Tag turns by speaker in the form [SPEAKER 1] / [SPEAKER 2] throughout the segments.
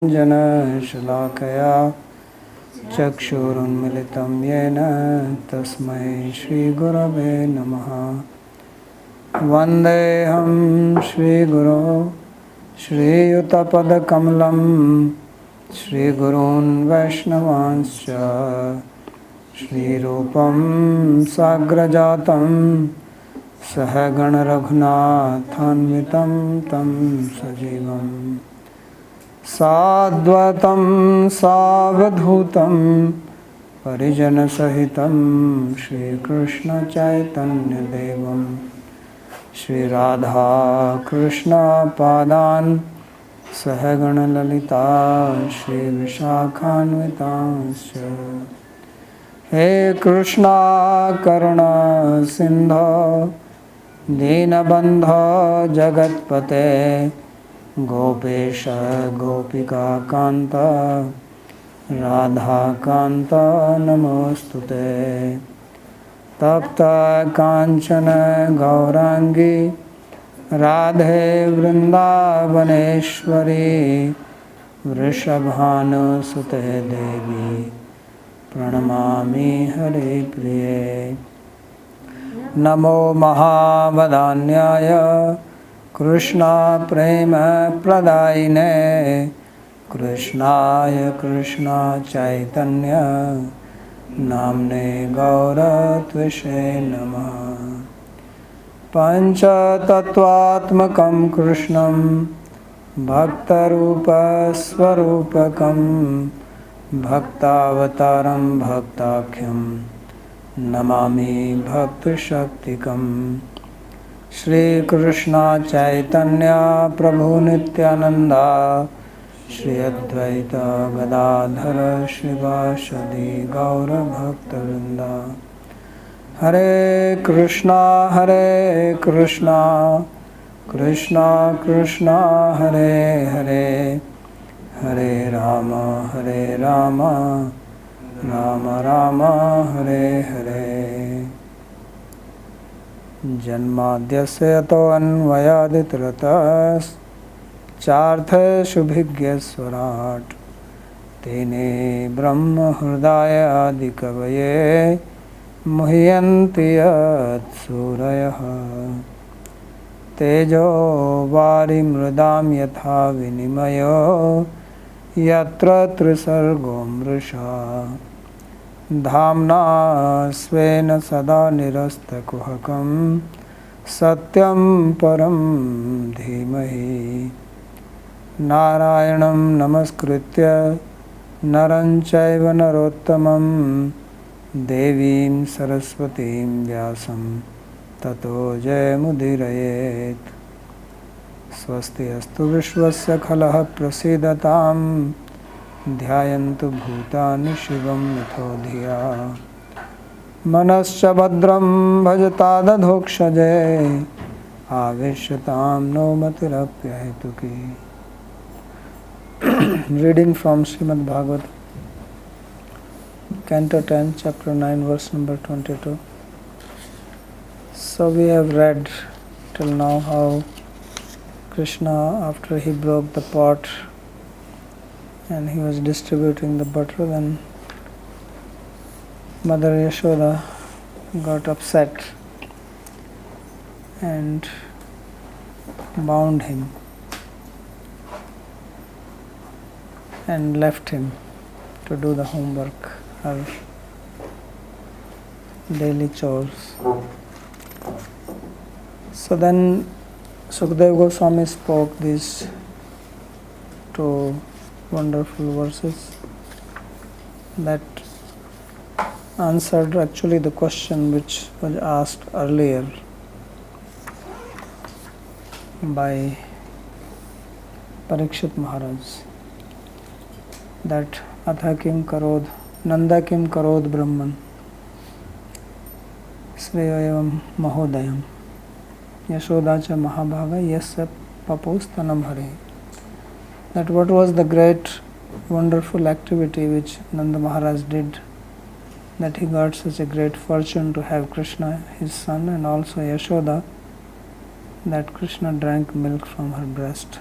[SPEAKER 1] जनशलाकया चक्षुरुन्मिलितं येन तस्मै श्रीगुरवे नमः। वन्देऽहं श्रीगुरो श्रीयुतपदकमलं श्रीगुरून् वैष्णवांश्च श्रीरूपं साग्रजातं सहगणरघुनाथान्वितं तं सजीवम् साद्वतं सावधूतं परिजनसहितं श्रीकृष्णचैतन्यदेवं श्रीराधाकृष्णपादान् सहगणललिता श्रीविशाखान्वितांश्च। हे कृष्णा करुणा सिन्धो दीनबन्धो जगत्पते गोपेश गोपिकान्त राधाकान्त नमोस्तुते। तप्त कांचन गौरांगी राधे वृंदावनेश्वरी वृषभानुसुते देवी प्रणमामि हरिप्रिये। नमो महावदान्याय कृष्णा प्रेम प्रदायिने कृष्णाय कृष्णा चैतन्य नाम्ने गौरत्विषे नमः। पंचतत्वात्मकं कृष्णं भक्तरूपस्वरूपकं भक्तावतारं भक्ताख्यं नमामि भक्तशक्तिकम्। श्री कृष्णा चैतन्य प्रभु नित्यानंदा श्री अद्वैत गदाधर श्रीवासदि गौर भक्तवृंदा। हरे कृष्णा कृष्णा कृष्णा हरे हरे हरे राम राम राम हरे हरे। जन्माद्यस्य यतोऽन्वयादितरतश्चार्थेषुभिज्ञस्वराट् तेने ब्रह्महृदाय आदिकवये मुह्यन्ति यत्सूरयः। तेजो वारिमृदां यथा विनिमयो यत्र त्रिसर्गो मृषा धाम्ना स्वेन सदा निरस्तकुहकं सत्यं परं धीमहि। नारायणं नमस्कृत्य नरं चैव नरोत्तमं देवीं सरस्वतीं व्यासं ततो जयमुदीरयेत्। स्वस्ति अस्तु विश्वस्य खलः प्रसीदतां ध्यायन्तु भूतानि शिवं यथो धिया। मनश्च भद्रं भजतादधोक्षजे आवेश्यतां no मतिरप्यहेतुकी। Reading from Srimad Bhagavad, Canto 10, Chapter 9, verse number 22. So we have read till now how Krishna, after he broke the pot and he was distributing the butter, then Mother Yashoda got upset and bound him and left him to do the homework, her daily chores. So then Sukadeva Goswami spoke these two wonderful verses that answered actually the question which was asked earlier by Parikshit Maharaj, that Atha kim karod, Nanda kim karod Brahman, Sreyo evam Mahodayam, Yashoda cha Mahabhaga yasya papostanam hare. That what was the great wonderful activity which Nanda Maharaj did, that he got such a great fortune to have Krishna, his son, and also Yashoda, that Krishna drank milk from her breast.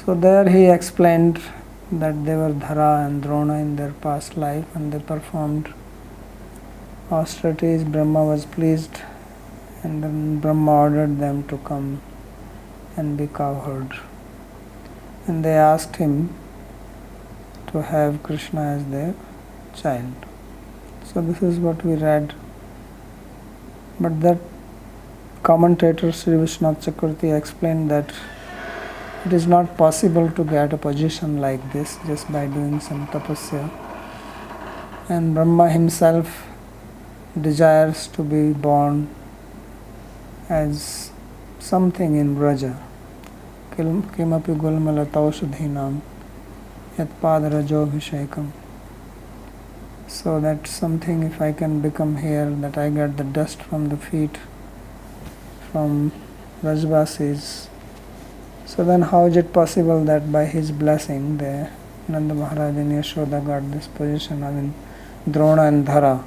[SPEAKER 1] So there he explained that they were Dhara and Drona in their past life and they performed austerities. Brahma was pleased and then Brahma ordered them to come and be cowherd. And they asked him to have Krishna as their child. So this is what we read. But that commentator Sri Vishwanath Chakravarti explained that it is not possible to get a position like this just by doing some tapasya. And Brahma himself desires to be born as something in Braja. Kimapi gulmala taushadhinam yat padarajobhishekam. So that's something, if I can become here, that I get the dust from the feet from Rajvasis. So then how is it possible that by his blessing the Nanda Maharaj and Yashoda got this position, I mean Drona and Dhara.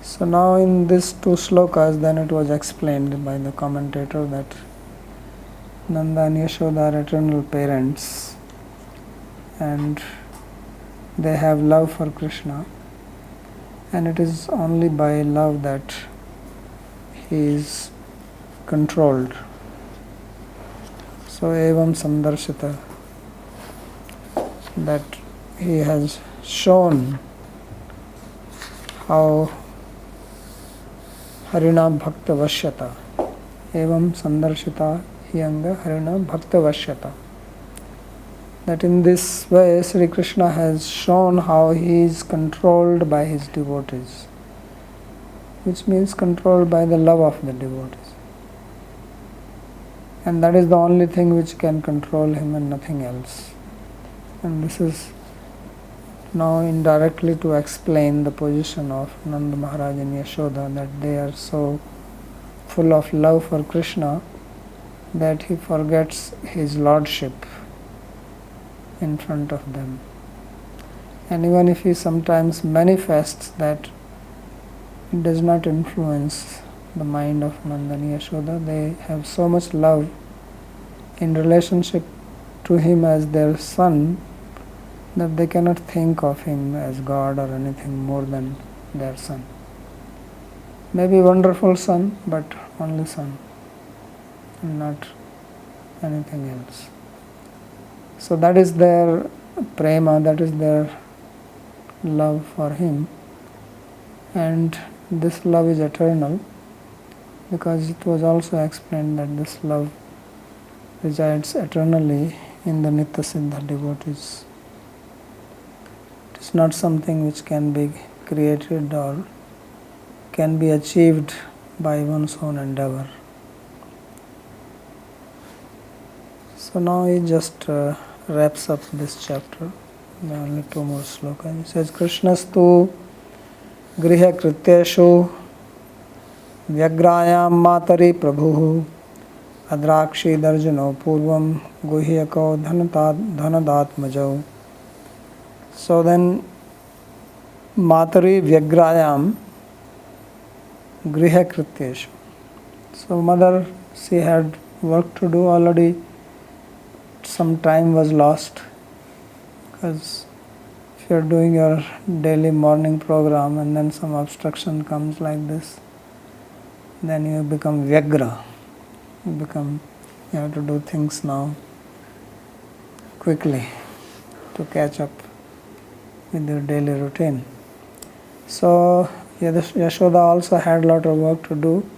[SPEAKER 1] So now in these two slokas then it was explained by the commentator that Nanda and Yashoda are eternal parents and they have love for Krishna, and it is only by love that he is controlled. So evam sandarshita, that he has shown how Harina Bhakta Vashyata, evam sandarshita hiyanga Harina Bhakta Vashyata. That in this way Sri Krishna has shown how he is controlled by his devotees, which means controlled by the love of the devotees. And that is the only thing which can control him and nothing else. And this is now indirectly to explain the position of Nanda Maharaj and Yashoda, that they are so full of love for Krishna that he forgets his lordship in front of them. And even if he sometimes manifests that, it does not influence the mind of Nanda and Yashoda. They have so much love in relationship to him as their son that they cannot think of him as God or anything more than their son. Maybe wonderful son, but only son, and not anything else. So that is their prema, that is their love for him, and this love is eternal, because it was also explained that this love resides eternally in the Nitya Siddha devotees. It is not something which can be created or can be achieved by one's own endeavor. So now he just wraps up this chapter. There are only two more slokas. He says, Krishnastu griha krityeshu vyagrayam matari prabhu adrakshi darjano purvam guhyako dhanadatmajau. So then matari vyagrayam griha krityeshu. So mother, she had work to do already. Some time was lost, because if you are doing your daily morning program and then some obstruction comes like this, then you become vyagra. You have to do things now quickly to catch up with your daily routine. So Yashoda also had a lot of work to do,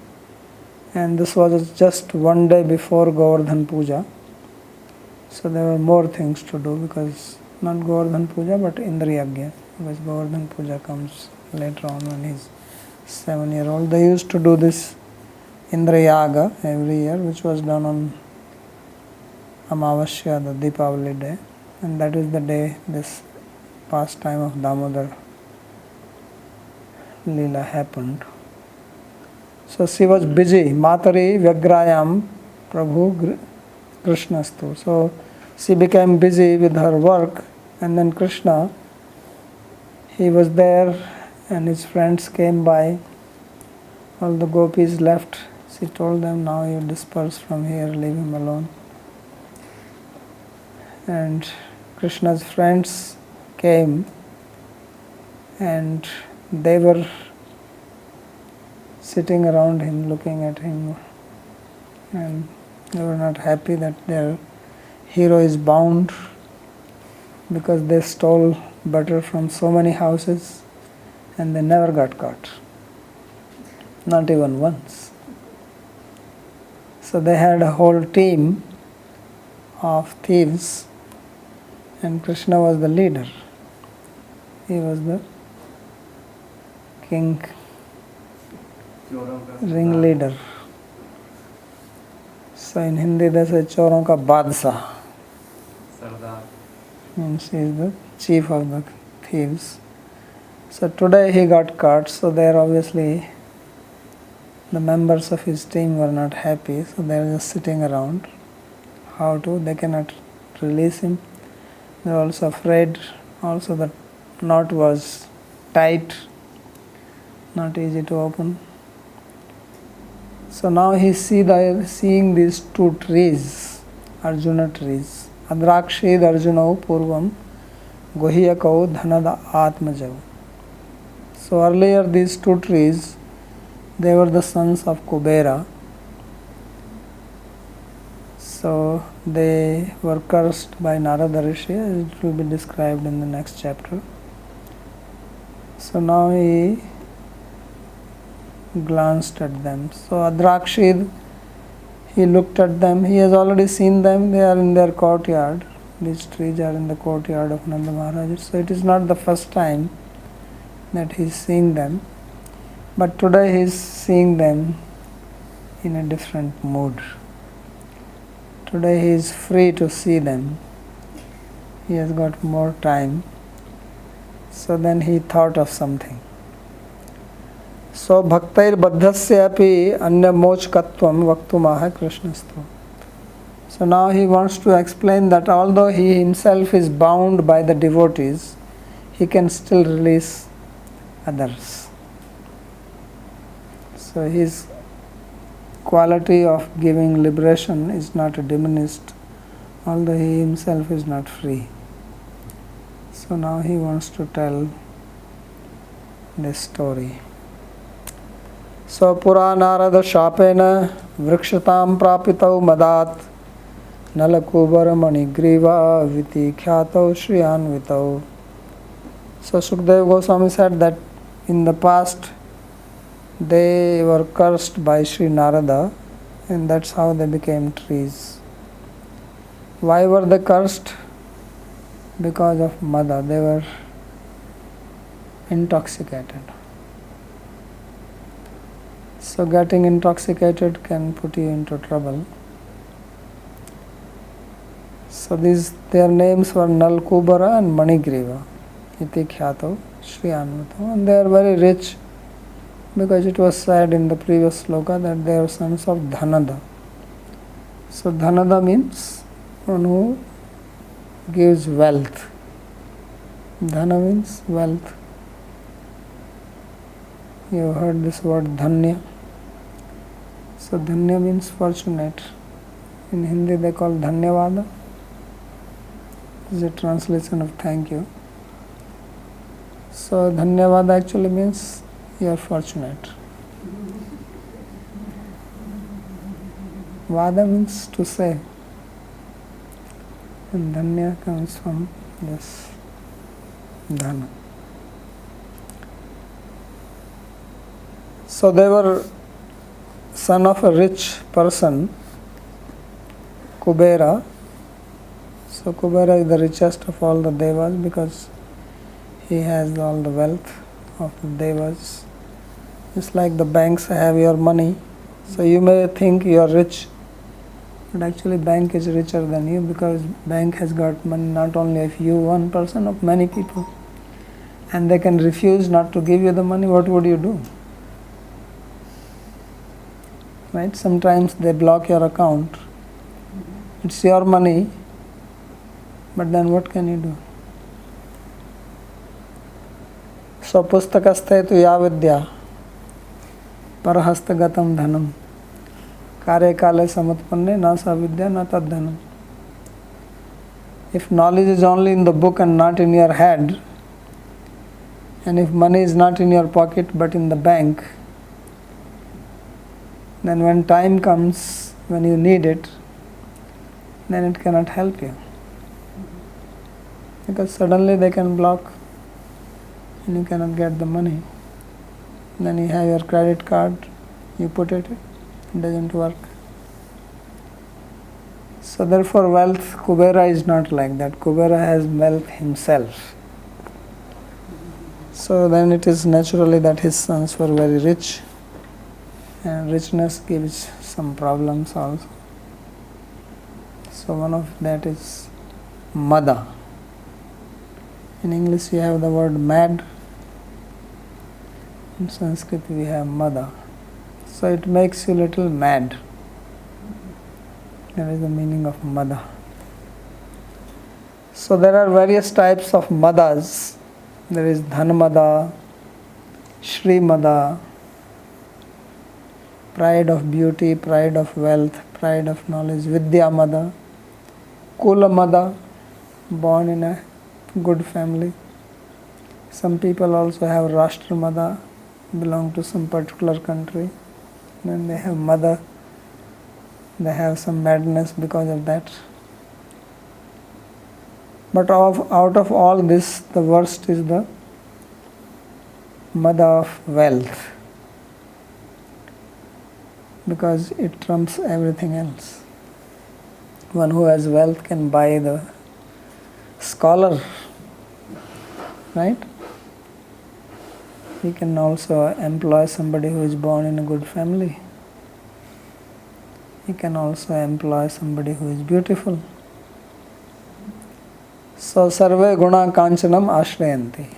[SPEAKER 1] and this was just one day before Govardhan Puja. So there were more things to do, because not Govardhan Puja but Indra Yagya, because Govardhan Puja comes later on when he's 7-year-old. They used to do this Indra Yaga every year, which was done on Amavasya, the Deepavali day, and that is the day this pastime of Damodar Leela happened. So she was busy. Matari Vyagrayam Prabhu Krishnastu. So she became busy with her work, and then Krishna, he was there and his friends came by. All the gopis left. She told them, now you disperse from here, leave him alone. and Krishna's friends came and they were sitting around him, looking at him, and they were not happy that their hero is bound because they stole butter from so many houses and they never got caught, not even once. So they had a whole team of thieves and Krishna was the leader. He was the king, ringleader. So in Hindi they say choron ka badshah, means he is the chief of the thieves. So today he got caught, so there obviously the members of his team were not happy, so they were just sitting around. How to? They cannot release him. They are also afraid. Also the knot was tight, not easy to open. So now he seeing these two trees, Arjuna trees. Adrakshid Arjunau Purvam Gohiyakau Dhanada Atmajau. So earlier these two trees, they were the sons of Kubera. So they were cursed by Narada Rishi, as it will be described in the next chapter. So now he glanced at them. So Adrakshid, he looked at them. He has already seen them. They are in their courtyard. These trees are in the courtyard of Nanda Maharaj. So it is not the first time that he is seeing them. But today he is seeing them in a different mood. Today he is free to see them. He has got more time. So then he thought of something. So bhaktair baddhasya api anya mochkatvam vaktumaha krishnastu. So now he wants to explain that although he himself is bound by the devotees, he can still release others. So his quality of giving liberation is not diminished, although he himself is not free. So now he wants to tell this story. So pura narada shapena vrikshatam prapitau madat nalakubar manigriva viti khyatau shriyanvitau. So Sukadeva Goswami said that in the past they were cursed by Sri Narada, and that's how they became trees. Why were they cursed? Because of mada. They were intoxicated. So getting intoxicated can put you into trouble. So their names were Nalkubara and Manigriva, iti khyato Shriyanvito, and they are very rich, because it was said in the previous sloka that they are sons of Dhanada. So Dhanada means one who gives wealth. Dhana means wealth. You have heard this word Dhanya. So Dhanya means fortunate. In Hindi they call Dhanyavada. This is a translation of thank you. So Dhanyavada actually means you are fortunate. Vada means to say, and Dhanya comes from this Dhana. So they were son of a rich person, Kubera. So Kubera is the richest of all the devas because he has all the wealth of the devas. It's like the banks have your money. So you may think you are rich, but actually bank is richer than you, because bank has got money not only of you, one person, of many people. And they can refuse not to give you the money. What would you do? Right? Sometimes they block your account. It's your money, but then what can you do? So pustakasthe tu yavidya parahastagatam dhanam karya kale samatpanne na sa vidya na tad dhanam. If knowledge is only in the book and not in your head, and if money is not in your pocket but in the bank, then when time comes when you need it, then it cannot help you. Because suddenly they can block and you cannot get the money. Then you have your credit card, you put it doesn't work. So therefore wealth, Kubera is not like that. Kubera has wealth himself. So then it is naturally that his sons were very rich, and richness gives some problems also. So one of that is mada. In English we have the word mad. In Sanskrit we have mada. So it makes you little mad. That is the meaning of mada. So there are various types of madas. There is dhanmada, shri mada, pride of beauty, pride of wealth, pride of knowledge, vidya mada, kula mada, born in a good family. Some people also have rashtra mada, belong to some particular country. Then they have mada, they have some madness because of that. But out of all this, the worst is the mada of wealth, because it trumps everything else. One who has wealth can buy the scholar, right? He can also employ somebody who is born in a good family. He can also employ somebody who is beautiful. So sarve guna kanchanam ashrayanti.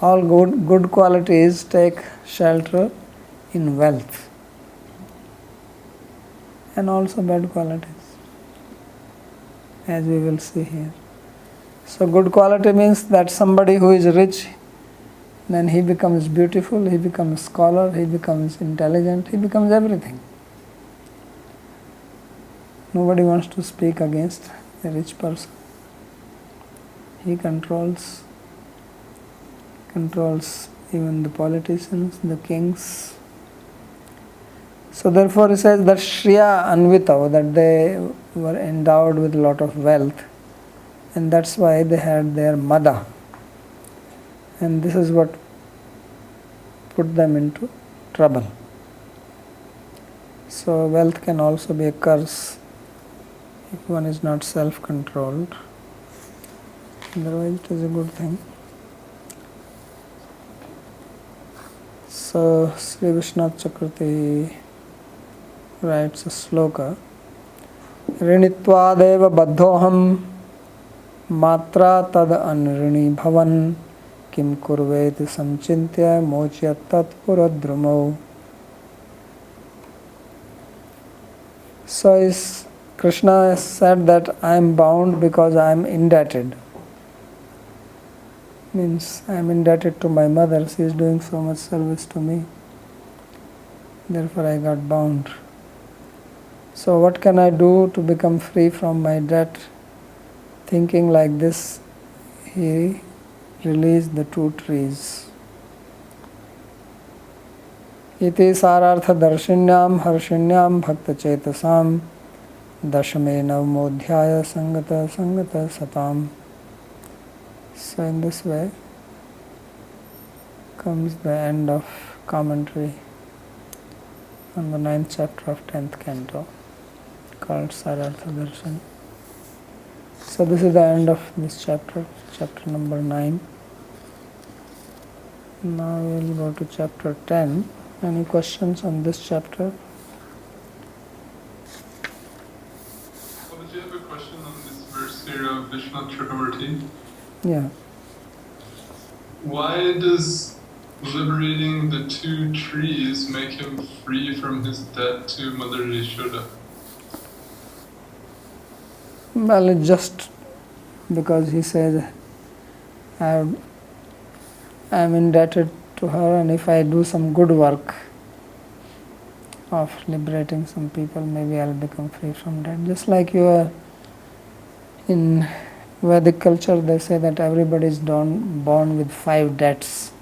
[SPEAKER 1] All good qualities take shelter in wealth, and also bad qualities, as we will see here. So good quality means that somebody who is rich, then he becomes beautiful, he becomes scholar, he becomes intelligent, he becomes everything. Nobody wants to speak against a rich person. He controls even the politicians, the kings. So therefore he says that Shriya Anvitav, that they were endowed with a lot of wealth, and that's why they had their mada. And this is what put them into trouble. So wealth can also be a curse if one is not self-controlled. Otherwise it is a good thing. So Sri Vishnath Chakravarti writes a sloka. Rinitva baddhoham matra tad anrini bhavan kim kurvet sanchintya mochya tat puradrumau. So Krishna said that I am bound because I am indebted. Means I am indebted to my mother, she is doing so much service to me. Therefore I got bound. So what can I do to become free from my debt? Thinking like this, he released the two trees. Iti sarartha darshinyam harshinyam bhakta chetasam dashame navmodhyaya sangata satam. So in this way comes the end of commentary on the 9th chapter of 10th canto, called Sarartha Darshan. So this is the end of this chapter, chapter number 9. Now we will go to chapter 10. Any questions on this chapter?
[SPEAKER 2] Well, did you have a question on this verse here of Vishnu Chakravarti?
[SPEAKER 1] Yeah.
[SPEAKER 2] Why does liberating the two trees make him free from his debt to Mother Yashoda?
[SPEAKER 1] Well, it's just because he says I am indebted to her, and if I do some good work of liberating some people, maybe I'll become free from that. Just like you In Vedic culture, they say that everybody is born with 5 debts.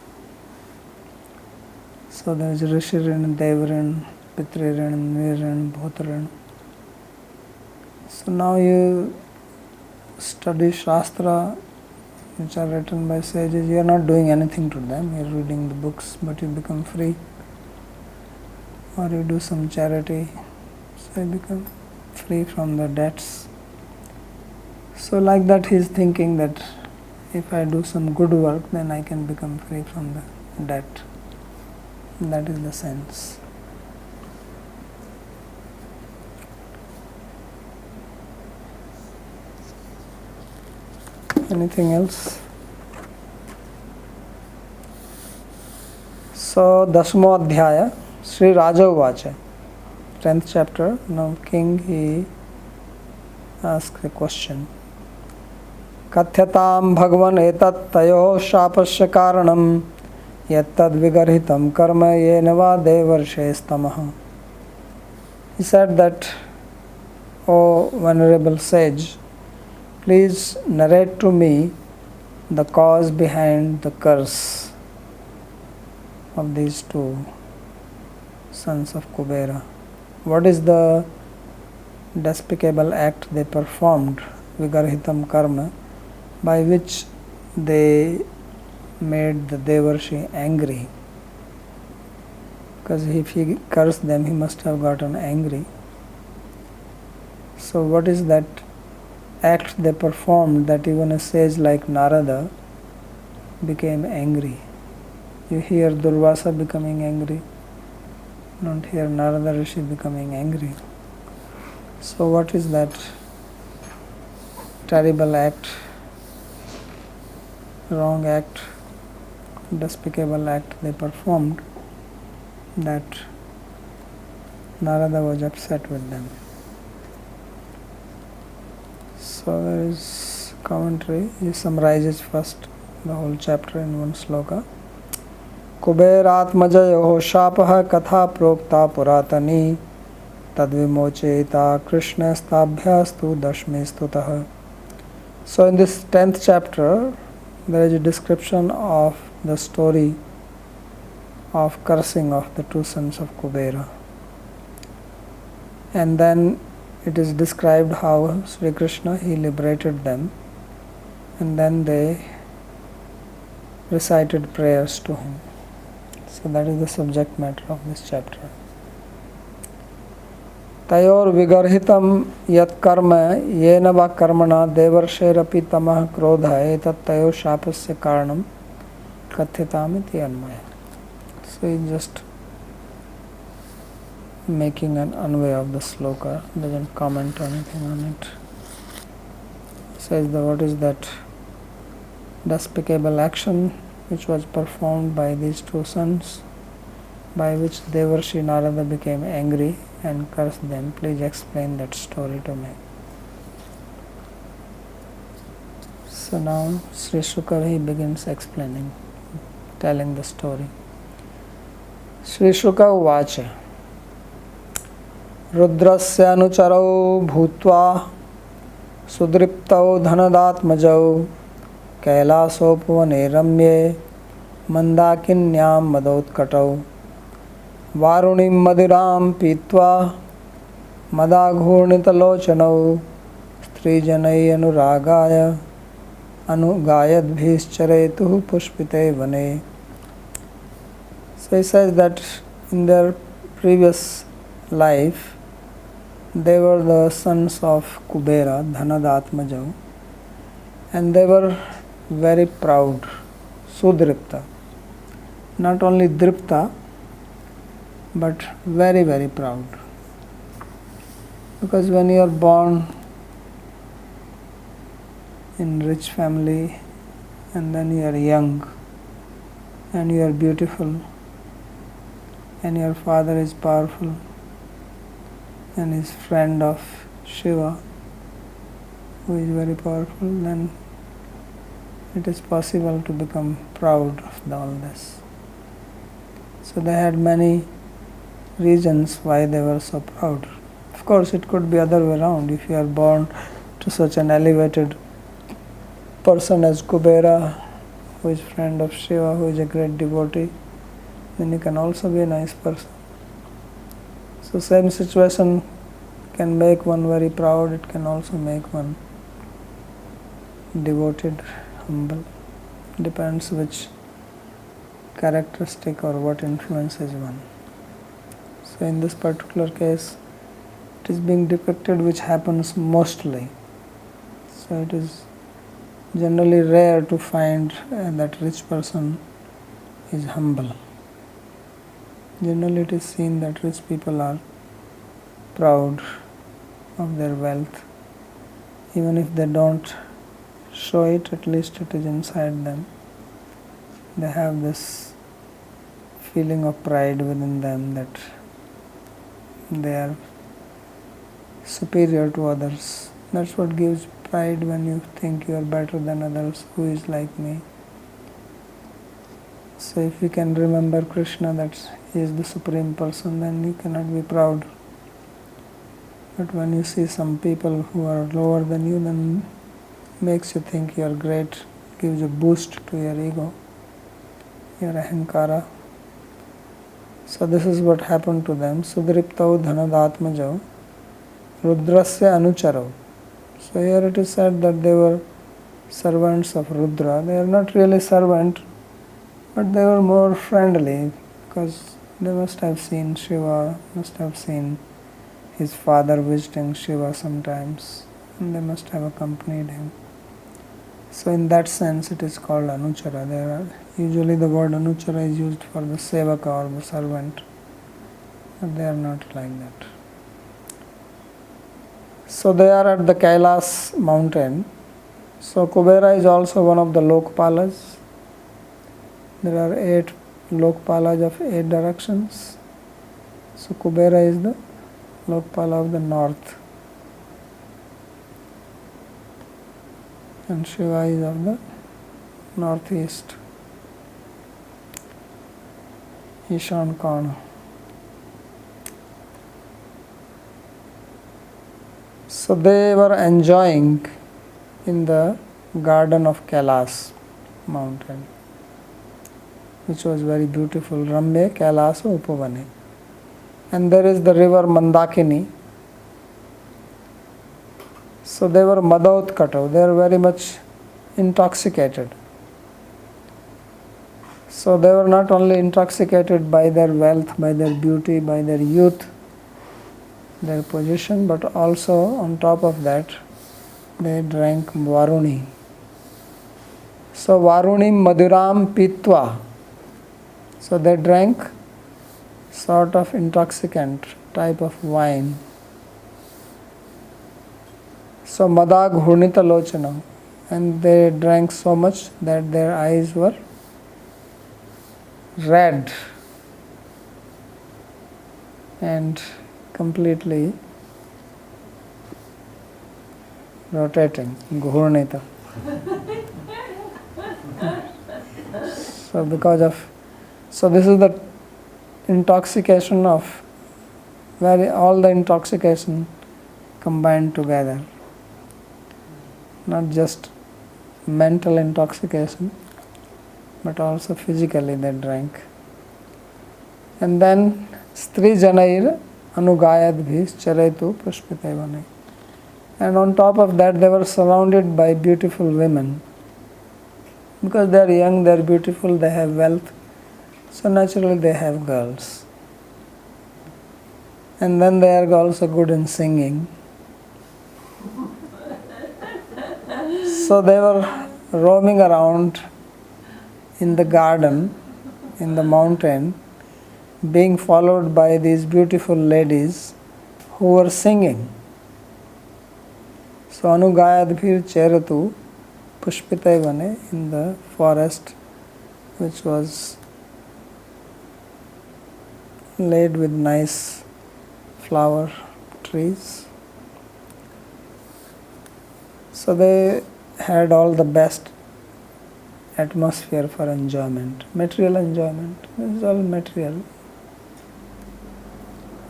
[SPEAKER 1] So there is Rishi Rin, Dev Rin, Pitri Rin, Nir Rin, Bhut Rin. So now you study Shastra which are written by sages, you are not doing anything to them, you are reading the books, but you become free. Or you do some charity, so you become free from the debts. So like that he is thinking that if I do some good work, then I can become free from the debt. That is the sense. Anything else? So, Dasmo Adhyaya, Sri Raja Uvacha, 10th chapter. Now, king he asks a question. Kathyatam Bhagavan etat tayo shapasya karanam yattad vigarhitam karma yenava devarshes. He said that, O Venerable Sage, please narrate to me the cause behind the curse of these 2 sons of Kubera. What is the despicable act they performed, Vigarhitam karma, by which they made the Devarshi angry? Because if he cursed them, he must have gotten angry. So what is that act they performed that even a sage like Narada became angry? You hear Durvasa becoming angry, don't hear Narada Rishi becoming angry. So what is that terrible act, wrong act, despicable act they performed that Narada was upset with them? So there is commentary. He summarizes first the whole chapter in one sloka. Kuberatmajayo shapah katha prokta puratani tadvimocheta krishnastabhyastu dashmistutah. So in this 10th chapter, there is a description of the story of cursing of the 2 sons of Kubera. And then it is described how Sri Krishna, he liberated them, and then they recited prayers to him. So that is the subject matter of this chapter. Tayor vigarhitam yat karma yena va karmana devarshairapi tamah krodha etat tayo shapasya karanam kathyatam iti anmaya. So he just making an anvay of the sloka, doesn't comment anything on it. Says that what is that despicable action which was performed by these 2 sons, by which Devarshi Narada became angry and cursed them. Please explain that story to me. So now Sri Shukar, he begins explaining, telling the story. Sri Shuka uvacha रुद्रस्य अनुचरौ भूत्वा सुदृप्तौ धनदात्मजौ कैलासोपवने रम्ये मन्दाकिन्यां मदोत्कटौ वारुणीं मदिरां पीत्वा मदाघूर्णितलोचनौ स्त्रीजनैः अनुरागाय अनुगायद्भिश्चरेतुः पुष्पिते वने. So he says that in their previous life, they were the sons of Kubera, Dhanadatmajau, and they were very proud, Sudripta. Not only Dripta, but very, very proud. Because when you are born in rich family and then you are young and you are beautiful and your father is powerful and is friend of Shiva, who is very powerful, then it is possible to become proud of all this. So they had many reasons why they were so proud. Of course, it could be other way around. If you are born to such an elevated person as Kubera, who is friend of Shiva, who is a great devotee, then you can also be a nice person. So same situation can make one very proud, it can also make one devoted, humble. Depends which characteristic or what influences one. So in this particular case, it is being depicted which happens mostly. So it is generally rare to find that rich person is humble. Generally it is seen that rich people are proud of their wealth. Even if they don't show it, at least it is inside them. They have this feeling of pride within them that they are superior to others. That's what gives pride, when you think you are better than others, who is like me. So if you can remember Krishna, that he is the supreme person, then you cannot be proud. But when you see some people who are lower than you, then makes you think you are great, gives a boost to your ego, your ahankara. So this is what happened to them. Sudriptau dhanadatmajau rudrasya anucharau. So here it is said that they were servants of Rudra. They are not really servant, but they were more friendly, because they must have seen Shiva, must have seen his father visiting Shiva sometimes, and they must have accompanied him. So in that sense it is called Anuchara. Usually the word Anuchara is used for the Sevaka or the servant, but they are not like that. So they are at the Kailas mountain. So Kubera is also one of the Lokpalas. There are 8 Lokpalas of 8 directions. So Kubera is the Lokpala of the north, and Shiva is of the northeast, Ishan Kana. So they were enjoying in the garden of Kailas mountain, which was very beautiful. Ramya Kailasa Upavane. And there is the river Mandakini. So they were Madautkatau. They are very much intoxicated. So they were not only intoxicated by their wealth, by their beauty, by their youth, their position, but also on top of that, they drank Varuni. So Varuni Madhuram Pitva. So they drank sort of intoxicant type of wine. So Madag Hurnita Lochanam. And they drank so much that their eyes were red and completely rotating. Ghurnita. So this is the intoxication of all the intoxication combined together. Not just mental intoxication, but also physically they drank. And then Stri Janair Anugayad Bhis Charetu Pushpitevane. And on top of that, they were surrounded by beautiful women. Because they are young, they are beautiful, they have wealth. So naturally they have girls. And then they are also good in singing. So they were roaming around in the garden, in the mountain, being followed by these beautiful ladies who were singing. So Anugayadbhir Cheratu Pushpitevane, in the forest which was laid with nice flower trees. So they had all the best atmosphere for enjoyment, material enjoyment. This is all material,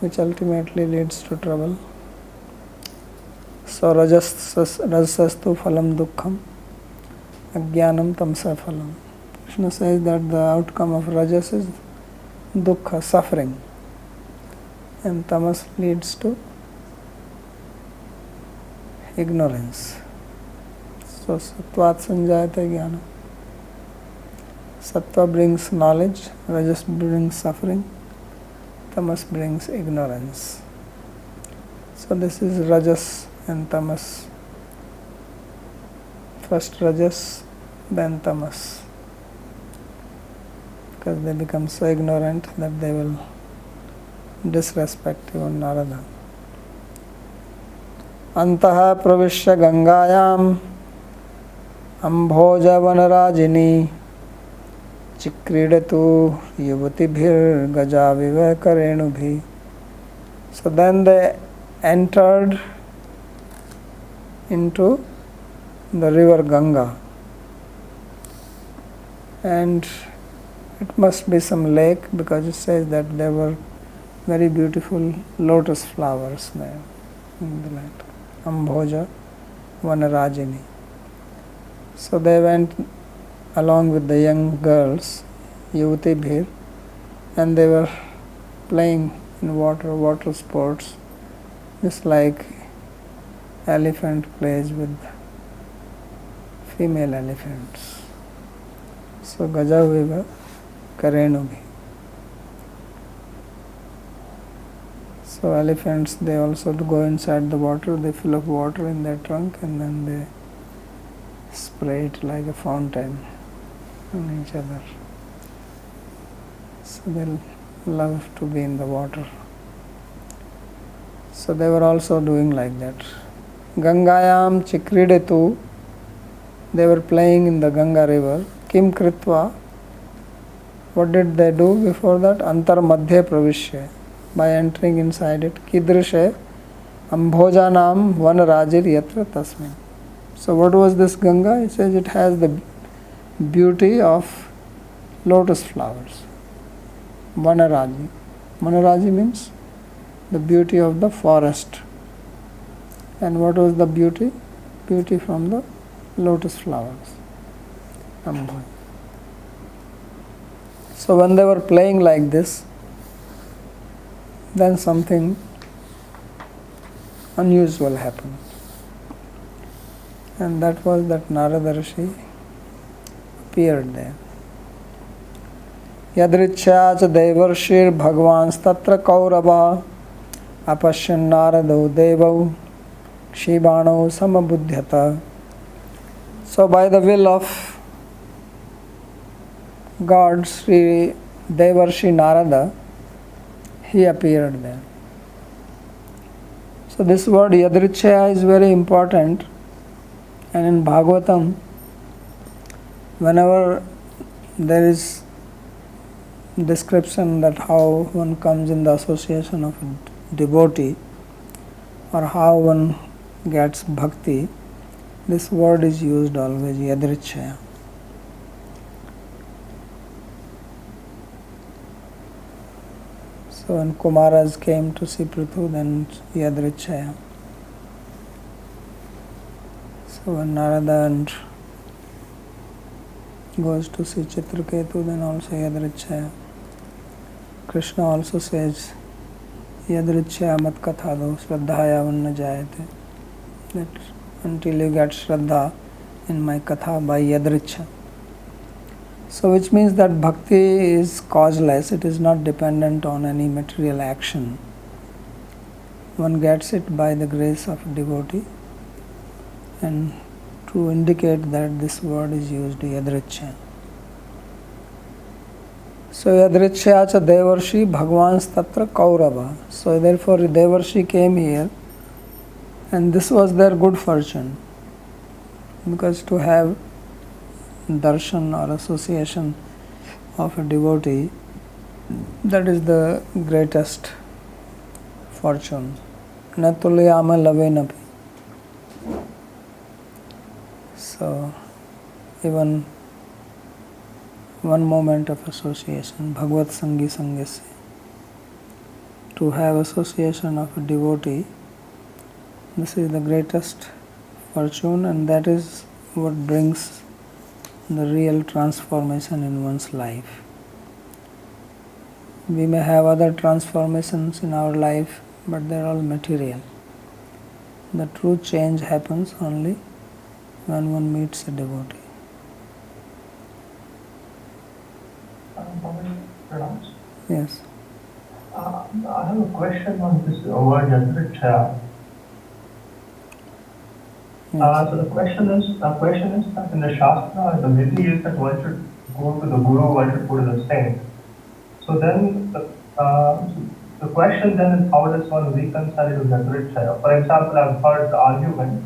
[SPEAKER 1] which ultimately leads to trouble. So rajasastu phalam dukkham, ajnanam tamsa phalam. Krishna says that the outcome of rajas is dukkha, suffering, and tamas leads to ignorance. So sattvat sanjayate jnana. Sattva brings knowledge, rajas brings suffering, tamas brings ignorance. So this is rajas and tamas. First rajas, then tamas. Because they become so ignorant that they will disrespect even Narada. Antaha pravishya gangayam ambhoja vanarajini chikridatu yuvatibhir gajaviva karenubhi. So then they entered into the river Ganga, and it must be some lake because it says that there were very beautiful lotus flowers there in the land. Ambhoja Vanarajini. So they went along with the young girls, Yuvuti Bhir, and they were playing in water sports, just like elephant plays with female elephants. So Gajaviva Karenubhi. So elephants, they also go inside the water, they fill up water in their trunk and then they spray it like a fountain on each other. So they love to be in the water. So they were also doing like that. Gangayam Chikridetu, they were playing in the Ganga river. Kim Kritva, what did they do before that? Antar Madhya Pravishya, by entering inside it. Kidrishe Ambhojanam Vanarajir Yatra Tasmin. So what was this Ganga? It says it has the beauty of lotus flowers. Vanaraji. Vanaraji means the beauty of the forest. And what was the beauty? Beauty from the lotus flowers. Ambhoja. So when they were playing like this, then something unusual happened. And that was that Narada Rishi appeared there. Yadrichya cha devarshir bhagavans tatra kaurava apashyan narado devau kshibano samabudhyata. So by the will of God, Sri Devarshi Narada, he appeared there. So this word Yadrichya is very important, and in Bhagavatam, whenever there is description that how one comes in the association of a devotee or how one gets bhakti, this word is used always, Yadrichya. So when Kumaras came to see Prithu, then Yadrichya. So when Narada and goes to see Chitraketu, then also Yadrichya. Krishna also says, Yadrichya mat kathado shraddhaya vanna jayate. That until you get shraddha in my katha by Yadrichya. So which means that bhakti is causeless, it is not dependent on any material action. One gets it by the grace of a devotee, and to indicate that this word is used, Yadrichya. So Yadrichya cha Devarshi Bhagavans Tatra Kaurava. So therefore Devarshi came here, and this was their good fortune, because to have darshan or association of a devotee, that is the greatest fortune. Natulyama lavenapi. So even one moment of association, Bhagavad Sangi Sangyasya, to have association of a devotee This is the greatest fortune, and that is what brings the real transformation in one's life. We may have other transformations in our life, but they are all material. The true change happens only when one meets a devotee. Yes.
[SPEAKER 3] I have a question on this word Yadrichya.
[SPEAKER 1] Yes.
[SPEAKER 3] So the question is that in the Shastra, the vidhi is that one should go to the Guru, one should go to the saint. So then the question then is, how does one reconcile it with Yadrichya? For example, I've heard the argument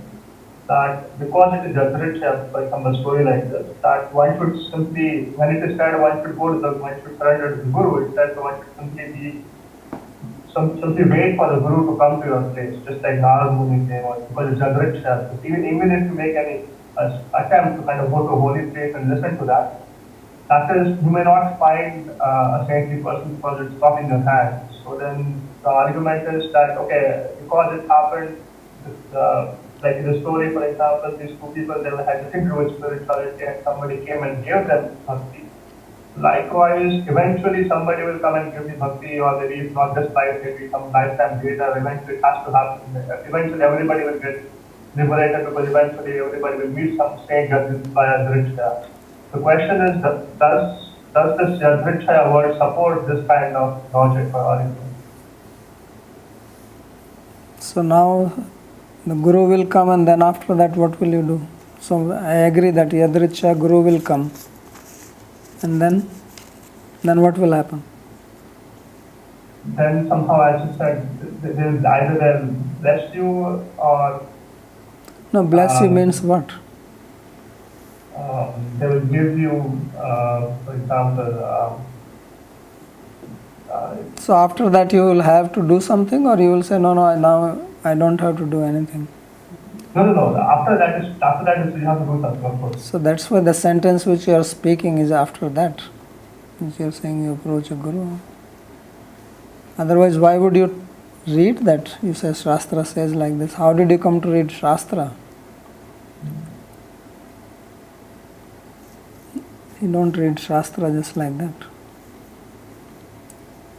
[SPEAKER 3] that because it is Yadrichya, for example, a story like this, that one should simply, when it is said one should surrender to the Guru, it says one should simply wait for the Guru to come to your place, just like Narad Muni came on, because it's Yadrichya. Even if you make any attempt to kind of go to a holy place and listen to that, that is, you may not find a saintly person because it's not in your hands. So then the argument is that, okay, because it happened, like in the story, for example, these two people, they had nothing to do with spirituality, and somebody came and gave them bhakti. Likewise, eventually somebody will come and give you bhakti, or maybe if not this life, maybe some lifetime later, eventually it has to happen. Eventually everybody will get liberated, because eventually everybody will meet some saint by Yadrichya. The question is, does this Yadrichya word support this kind of logic or argument?
[SPEAKER 1] So now the Guru will come, and then after that what will you do? So I agree that Yadrichya Guru will come, and then what will happen?
[SPEAKER 3] Then somehow, as you said, either they'll bless you or...
[SPEAKER 1] No, bless you means what?
[SPEAKER 3] They will give you, for example...
[SPEAKER 1] so after that you will have to do something, or you will say, no, now I don't have to do anything?
[SPEAKER 3] No. After that is you have to do something, of course.
[SPEAKER 1] So that's why the sentence which you are speaking is after that. Which you are saying you approach a Guru. Otherwise, why would you read that? You say Shastra says like this. How did you come to read Shastra? You don't read Shastra just like that.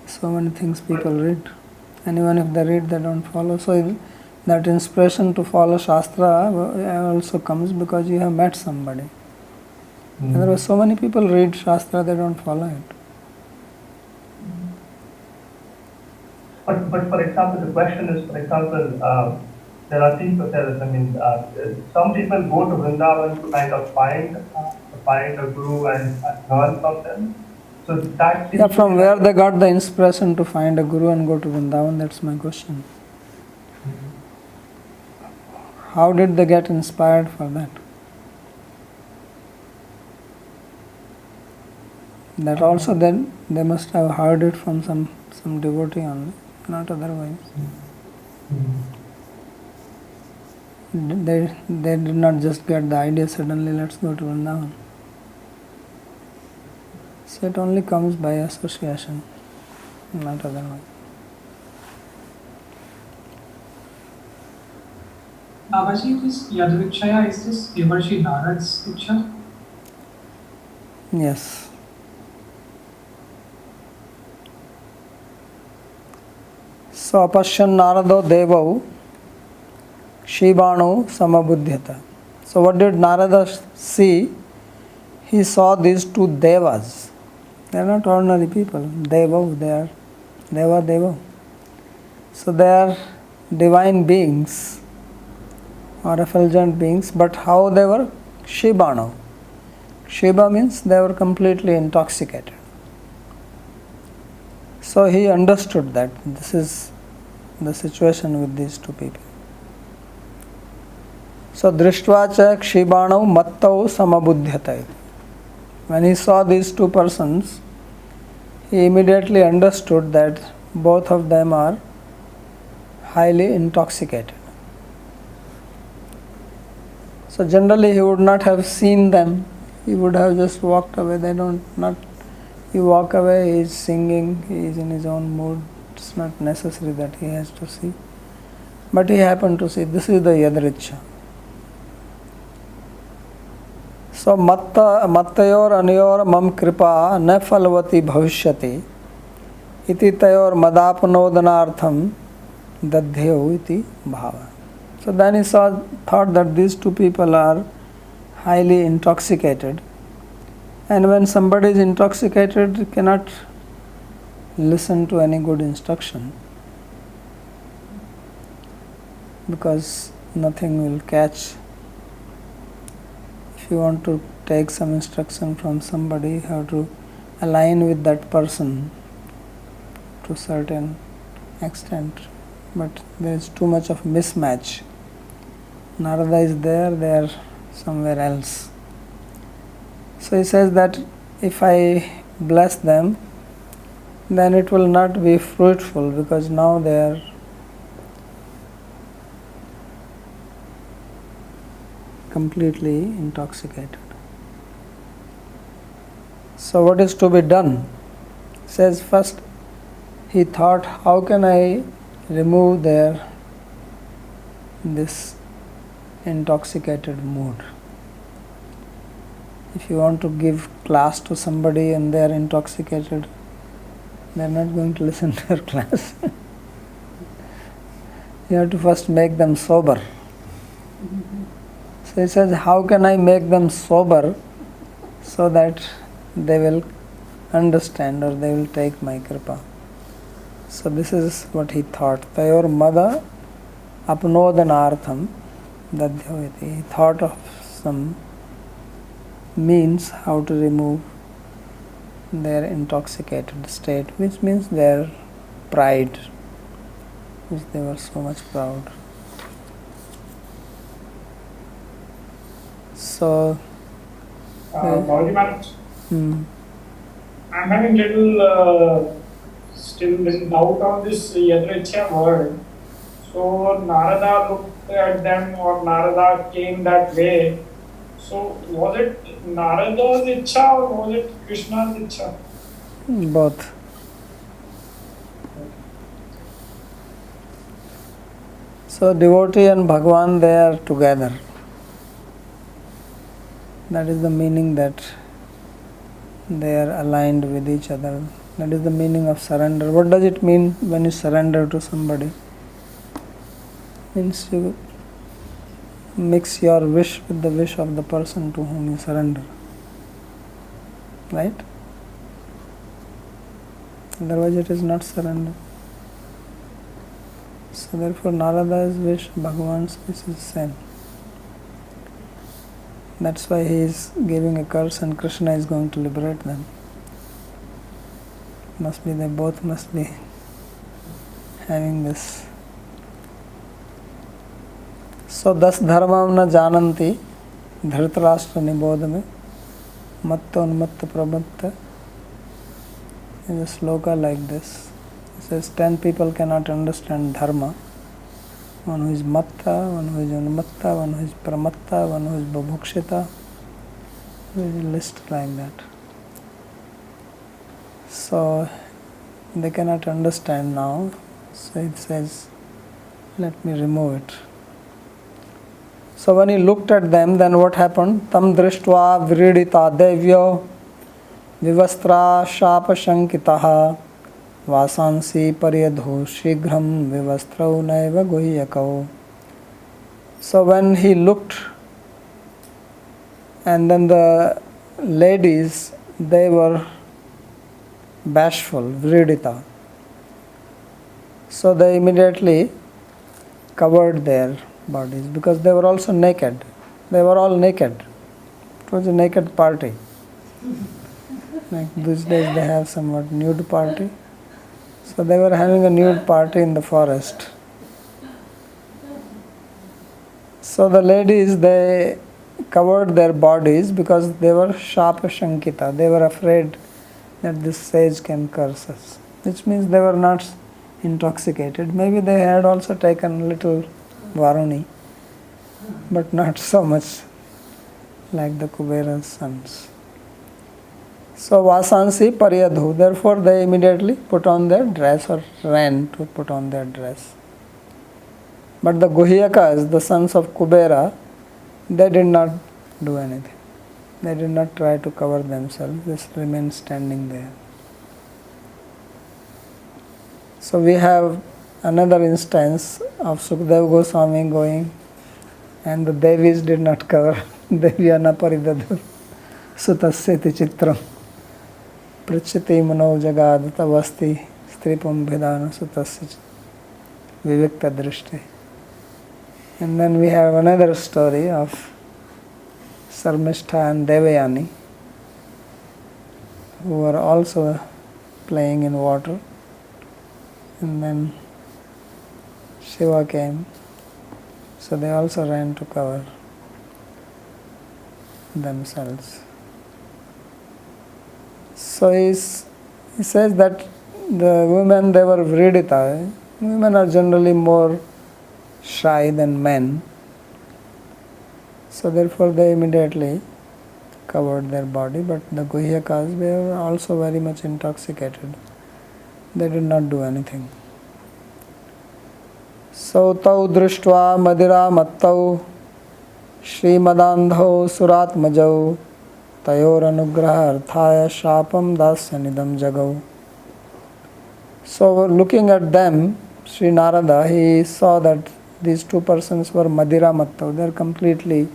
[SPEAKER 1] So many things people read. And even if they read, they don't follow. So that inspiration to follow Shastra also comes because you have met somebody. Otherwise, so many people read Shastra, they don't follow it.
[SPEAKER 3] But for example, the question is, there are people, some people go to Vrindavan to kind of find a Guru and learn from them. So that
[SPEAKER 1] from where they got the inspiration to find a Guru and go to Vrindavan, that's my question. How did they get inspired for that? That also then they must have heard it from some devotee only, not otherwise. They did not just get the idea suddenly, let's go to Vrindavan. So it only comes by association, not otherwise.
[SPEAKER 4] Babaji, this Yadrichya, is this Devarshi Narad's Ichha?
[SPEAKER 1] Yes. So apashyan Narado Devau Shibano Samabudhyata. So what did Narada see? He saw these two Devas. They are not ordinary people. Devau, they are Deva. So they are divine beings or effulgent beings, but how they were? Shibano. Shiba means they were completely intoxicated. So he understood that this is the situation with these two people. So Drishtva cha Kshibanau Mattau Samabudhyata. When he saw these two persons, he immediately understood that both of them are highly intoxicated. So generally he would not have seen them, he would have just walked away. You walk away, he is singing, he is in his own mood. It's not necessary that he has to see. But he happened to see this is the yadricha. So mattayor anayor mam kripa na phalvati bhavishyati iti tayor madapanodanartham dadhyau iti bhava. So then he thought that these two people are highly intoxicated, and when somebody is intoxicated, cannot listen to any good instruction because nothing will catch. If you want to take some instruction from somebody, you have to align with that person to a certain extent, but there is too much of mismatch. Narada is there, they are somewhere else. So he says that if I bless them, then it will not be fruitful because now they are completely intoxicated. So what is to be done? Says first he thought, how can I remove this intoxicated mood? If you want to give class to somebody and they are intoxicated, they are not going to listen to your class. You have to first make them sober. So he says, how can I make them sober so that they will understand or they will take my kripa? So this is what he thought. Tayor mada apnodanartham dadhyavati. He thought of some means how to remove their intoxicated state, which means their pride, which they were so much proud. So,
[SPEAKER 5] Bhavaji Maharaj,
[SPEAKER 1] hmm.
[SPEAKER 5] I'm having little still little doubt on this Yadrichya word. So Narada looked at them, or Narada came that way. So was it Narada's Ichha or was it Krishna's Ichha?
[SPEAKER 1] Both. So devotee and Bhagwan, they are together. That is the meaning, that they are aligned with each other. That is the meaning of surrender. What does it mean when you surrender to somebody? Means you mix your wish with the wish of the person to whom you surrender. Right? Otherwise it is not surrender. So therefore Narada's wish, Bhagavan's wish is the same. That's why he is giving a curse and Krishna is going to liberate them. They both must be having this. So das dharmam na jananti dhritarashtra nibodha mein matta unmatta pramatta. There is a sloka like this. It says 10 people cannot understand dharma. One who is matta, one who is unmatta, one who is pramatta, one who is bubhukshita. There is a list like that. So they cannot understand now. So it says, let me remove it. So when he looked at them, then what happened? Tam drishtva viridita devyo vivastra shapa shankitaha vasansi paryadho shighram vivastrau naiva guhyakau. So when he looked, and then the ladies, they were bashful, viridita. So they immediately covered their bodies because they were also naked. They were all naked. It was a naked party. Like these days they have somewhat nude party. So they were having a nude party in the forest. So the ladies, they covered their bodies because they were shapa shankita. They were afraid that this sage can curse us. Which means they were not intoxicated. Maybe they had also taken a little varuni, but not so much like the Kubera's sons. So vasansi paryadhu, therefore they immediately put on their dress or ran to put on their dress. But the Guhyakas, the sons of Kubera, they did not do anything. They did not try to cover themselves, just remained standing there. So we have another instance of Sukadeva Goswami going, and the Devis did not cover. Devyana paridadu sutasyati chitram prachiti mano jagad tavasti stripam bhedana sutasya vivikta drishti. And then we have another story of Sarmishtha and Devayani, who were also playing in water, and then Shiva came, so they also ran to cover themselves. So he says that the women, they were vridita. Women are generally more shy than men, so therefore they immediately covered their body. But the Guhyakas, they were also very much intoxicated. They did not do anything. So tau drishtva madira mattau Srimadandho suratmajau tayor anugraha arthaya shapam dasyanidam jagau. So looking at them, Sri Narada, he saw that these two persons were madira mattau. They are completely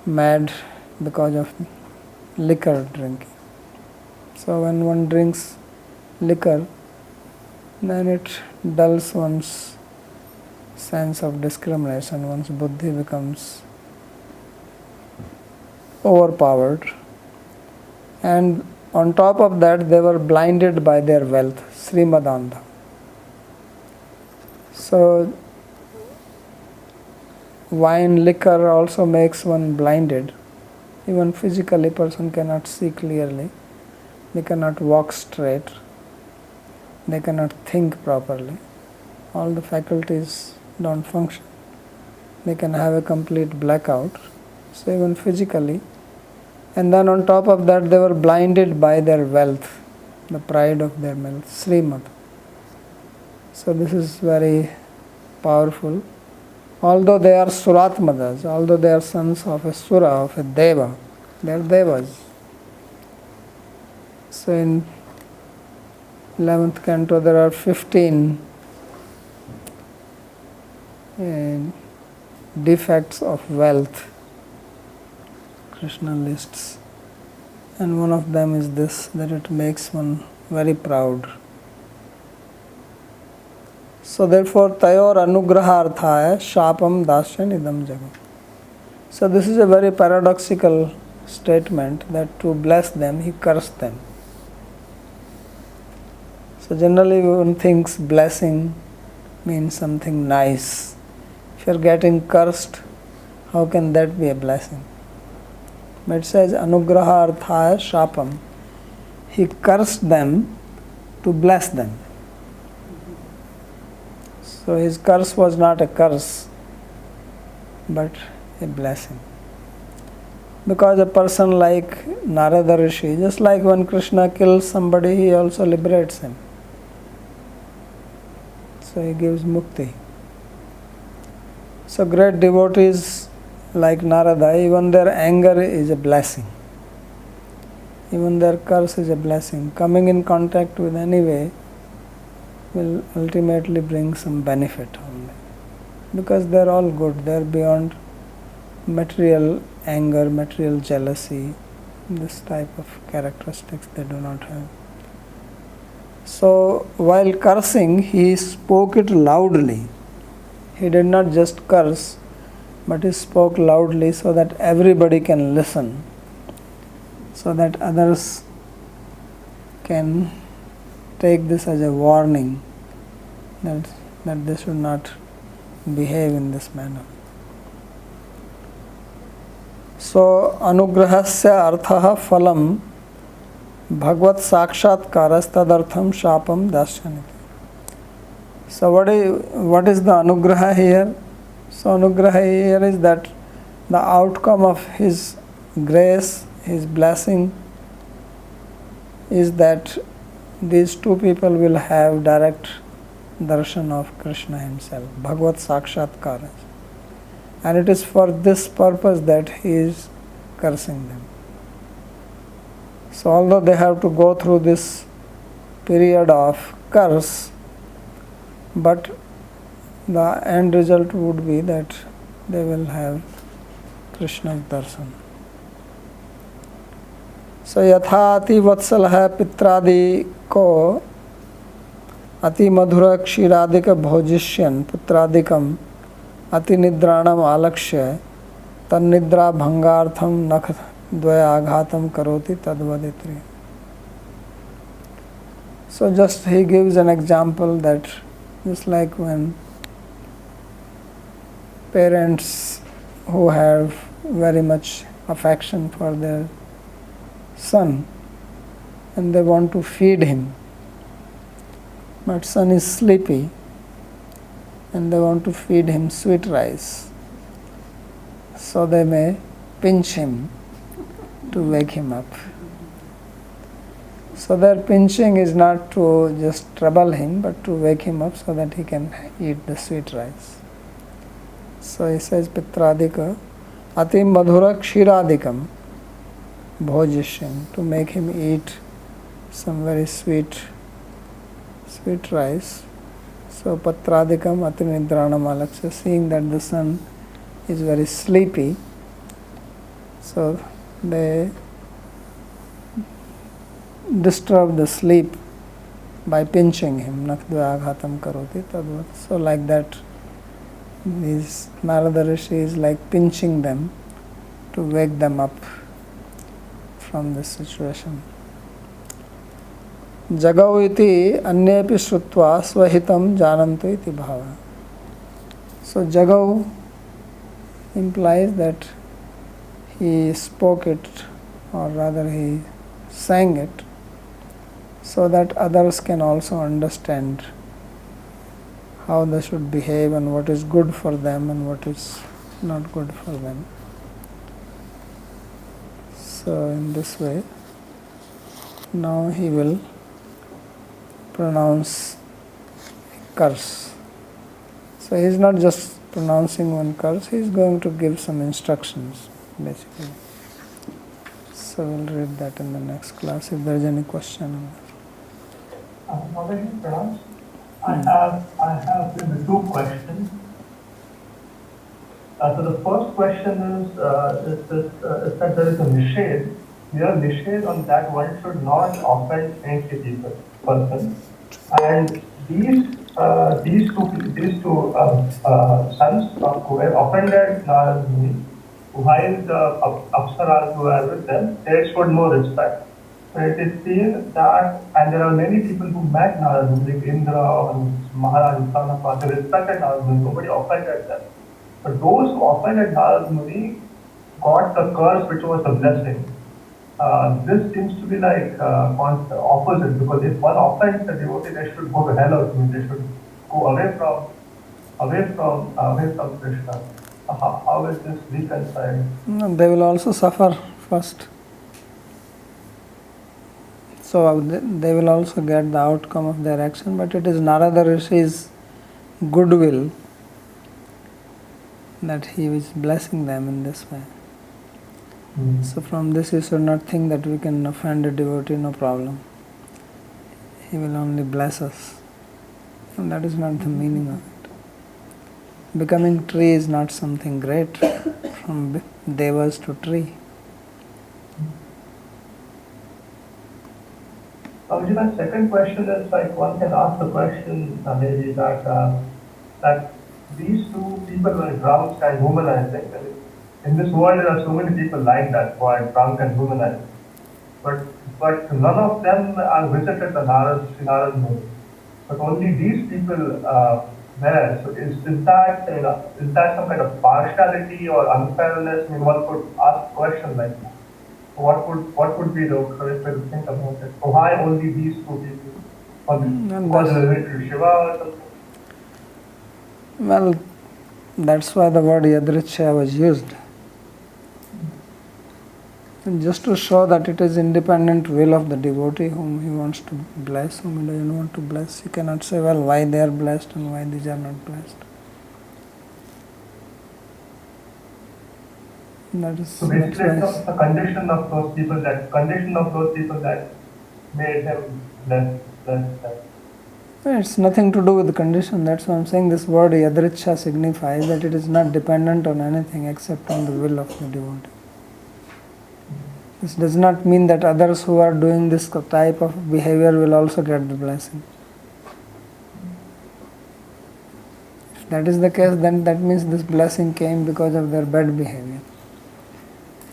[SPEAKER 1] mad because of liquor drinking. So when one drinks liquor, then it dulls one's sense of discrimination, one's buddhi becomes overpowered, and on top of that they were blinded by their wealth, Srimadanda. So wine, liquor also makes one blinded. Even physically, person cannot see clearly. They cannot walk straight. They cannot think properly. All the faculties don't function. They can have a complete blackout. So even physically. And then on top of that, they were blinded by their wealth, the pride of their wealth, Srimad. So this is very powerful. Although they are Suratmadas, although they are sons of a Sura, of a Deva, they are Devas. So in 11th canto there are 15 defects of wealth, Krishna lists. And one of them is this, that it makes one very proud. So therefore, tayor anugraharthaya shapam dasyan idam jagam. So this is a very paradoxical statement, that to bless them, he cursed them. So generally one thinks blessing means something nice. If you are getting cursed, how can that be a blessing? But it says anugraharthaya shapam. He cursed them to bless them. So his curse was not a curse, but a blessing. Because a person like Narada Rishi, just like when Krishna kills somebody, he also liberates him. So he gives mukti. So great devotees like Narada, even their anger is a blessing. Even their curse is a blessing. Coming in contact with any way will ultimately bring some benefit only. Because they are all good, they are beyond material anger, material jealousy, this type of characteristics they do not have. So while cursing, he spoke it loudly. He did not just curse, but he spoke loudly so that everybody can listen, so that others can take this as a warning that they should not behave in this manner. So anugrahasya arthaha phalam bhagvat sakshatkarasthadartham shapam dasyaniti. So what is the anugraha here? So anugraha here is that the outcome of his grace, his blessing, is that these two people will have direct darshan of Krishna himself, Bhagavad Sakshatkar. And it is for this purpose that he is cursing them. So although they have to go through this period of curse, but the end result would be that they will have Krishna's darshan. So यथा अति वत्सल है पित्रादि को अति मधुर क्षीरादिक भोजिष्यन पुत्रादिकम अति निद्राणम आलक्ष्य तन्निद्रा भंगार्थम नख द्वय आघातम करोति तद्वदित्री. So just he gives an example that just like when parents who have very much affection for their son and they want to feed him, but son is sleepy and they want to feed him sweet rice, so they may pinch him to wake him up. So their pinching is not to just trouble him but to wake him up so that he can eat the sweet rice. So he says Pitradika Ati Madhura Kshiradikam Bhojishyan, to make him eat some very sweet rice. So Patradikam Ati Nidranam Alaksha, seeing that the son is very sleepy, so they disturb the sleep by pinching him. Nakdvaghatam karoti tadvat. So like that, these Narada Rishi is like pinching them to wake them up from this situation. Jagau iti anyepi shrutva swahitam janantu iti bhava. So Jagau implies that he spoke it, or rather he sang it, so that others can also understand how they should behave and what is good for them and what is not good for them. So in this way, now he will pronounce curse. So he is not just pronouncing one curse, he is going to give some instructions basically. So we'll read that in the next class if there is any question.
[SPEAKER 3] How do you pronounce? I have two questions. So the first question is that there is a nishad. There are nishad on that one should not offend ancient people, person. And these two sons who were offended Narad Muni, while the Apsaras who are with them, they showed no respect. So it is seen that, and there are many people who met Narad Muni, like Indra and Maharaj and Sanapa, they respected Narad Muni, nobody offended them. But those who offended Narad Muni got the curse which was the blessing. This seems to be like opposite, because if one offends the devotee, they should go to hell or something. They should go away from Krishna. How is this reconciled?
[SPEAKER 1] No, they will also suffer first. So they will also get the outcome of their action, but it is Narada Rishi's goodwill that he is blessing them in this way. So from this you should not think that we can offend a devotee, no problem. He will only bless us. And that is not the meaning of it. Becoming tree is not something great, from devas to tree.
[SPEAKER 3] My second question is, like, one can ask the question maybe that these two people were drunk and humanizing. In this world, there are so many people like that who are drunk and humanizing. But none of them are visited the Narad Muni. But only these people there. So is that some kind of partiality or unfairness? I mean, one could ask a question like that. What would be the correct way to think about it? So why only these two people? Was it related to Shiva or something?
[SPEAKER 1] Well, that's why the word Yadrichya was used. And just to show that it is independent will of the devotee whom he wants to bless, whom he doesn't want to bless. You cannot say, well, why they are blessed and why these are not blessed. That is
[SPEAKER 3] So basically,
[SPEAKER 1] that's
[SPEAKER 3] it's a condition of those people that made him blessed.
[SPEAKER 1] it's nothing to do with the condition. That's why I'm saying this word yadricha signifies that it is not dependent on anything except on the will of the devotee. This does not mean that others who are doing this type of behavior will also get the blessing. If that is the case, then that means this blessing came because of their bad behavior.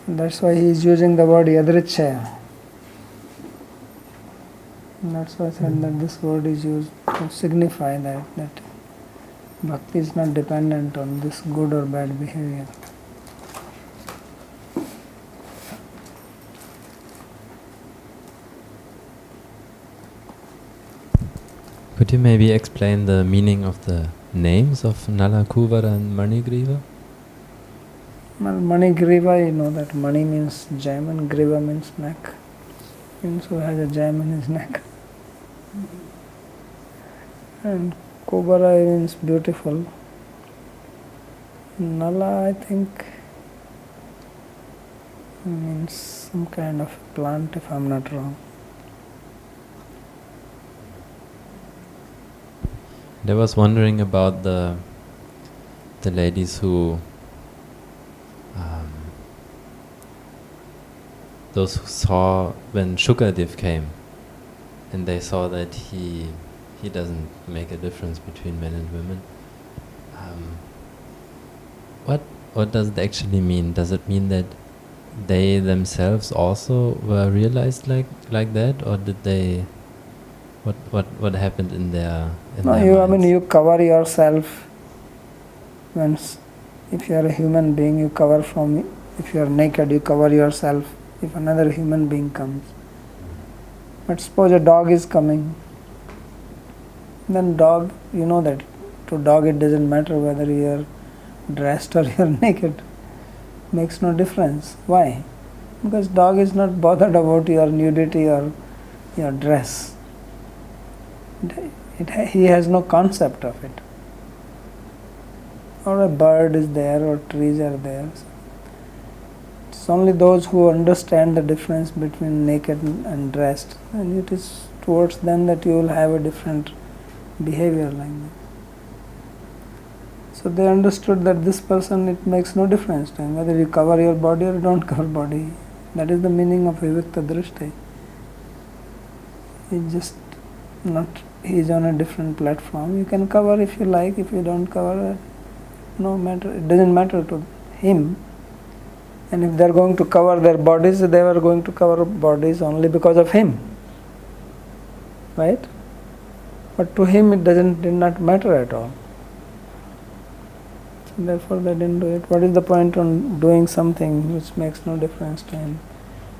[SPEAKER 1] And that's why he is using the word yadrichaya. And that's why I said that this word is used to signify that bhakti is not dependent on this good or bad behavior.
[SPEAKER 6] Could you maybe explain the meaning of the names of Nalakuvara and Manigriva?
[SPEAKER 1] Well, Manigriva, you know that Mani means gem and Griva means neck. And so he has a gem in his neck. And Kubara means beautiful. Nala, I think, means some kind of plant, if I'm not wrong.
[SPEAKER 6] I was wondering about the ladies who those who saw when Shukadev came, and they saw that he doesn't make a difference between men and women. What does it actually mean? Does it mean that they themselves also were realized like that, or did they? What happened in their minds?
[SPEAKER 1] You cover yourself. If you are a human being, you cover from. If you are naked, you cover yourself. If another human being comes, but suppose a dog is coming, then dog, you know that to dog it doesn't matter whether you are dressed or you are naked. Makes no difference. Why? Because dog is not bothered about your nudity or your dress. He has no concept of it. Or a bird is there, or trees are there. It's only those who understand the difference between naked and dressed, and it is towards them that you will have a different behavior like that. So they understood that this person, it makes no difference to him whether you cover your body or don't cover body. That is the meaning of Vivikta Drishti. He is on a different platform. You can cover if you like, if you don't cover, no matter. It doesn't matter to him. And if they are going to cover their bodies, they were going to cover bodies only because of him, right? But to him, it did not matter at all. So therefore, they didn't do it. What is the point on doing something which makes no difference to him?